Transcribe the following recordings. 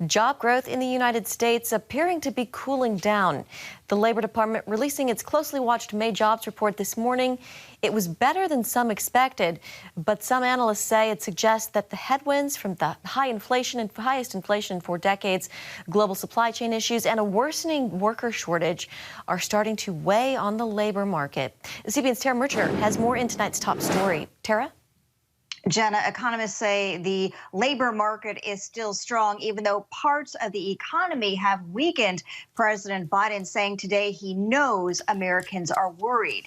Job growth in the United States appearing to be cooling down. The Labor Department releasing its closely watched May jobs report this morning. It was better than some expected, but some analysts say it suggests that the headwinds from the high inflation and highest inflation in 4 decades, global supply chain issues, and a worsening worker shortage are starting to weigh on the labor market. CBN's Tara Mergener has more in tonight's top story. Tara? Jenna, economists say the labor market is still strong, even though parts of the economy have weakened. President Biden saying today he knows Americans are worried.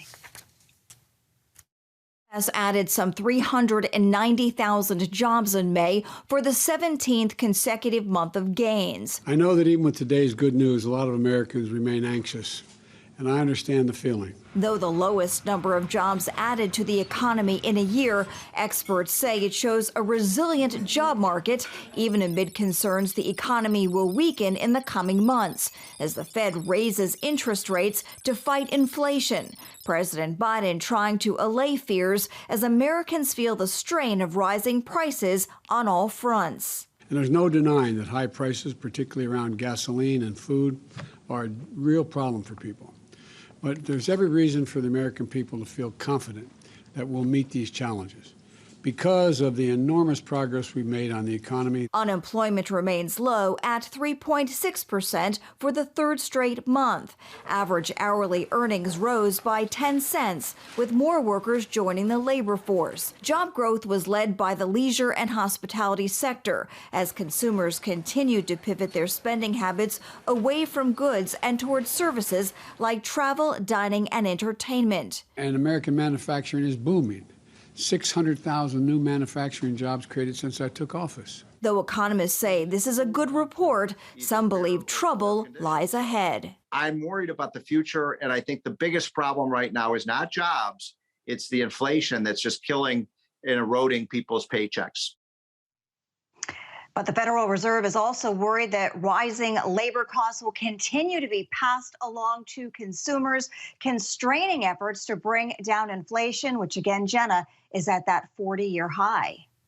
Has added some 390,000 jobs in May for the 17th consecutive month of gains. I know that even with today's good news, a lot of Americans remain anxious, and I understand the feeling. Though the lowest number of jobs added to the economy in a year, experts say it shows a resilient job market, even amid concerns the economy will weaken in the coming months as the Fed raises interest rates to fight inflation. President Biden trying to allay fears as Americans feel the strain of rising prices on all fronts. And there's no denying that high prices, particularly around gasoline and food, are a real problem for people. But there's every reason for the American people to feel confident that we'll meet these challenges because of the enormous progress we've made on the economy. Unemployment remains low at 3.6% for the third straight month. Average hourly earnings rose by 10 cents, with more workers joining the labor force. Job growth was led by the leisure and hospitality sector as consumers continued to pivot their spending habits away from goods and towards services like travel, dining, and entertainment. And American manufacturing is booming. 600,000 new manufacturing jobs created since I took office. Though economists say this is a good report, some believe trouble lies ahead. I'm worried about the future, and I think the biggest problem right now is not jobs, it's the inflation that's just killing and eroding people's paychecks. But the Federal Reserve is also worried that rising labor costs will continue to be passed along to consumers, constraining efforts to bring down inflation, which again, Jenna, is at that 40-year high.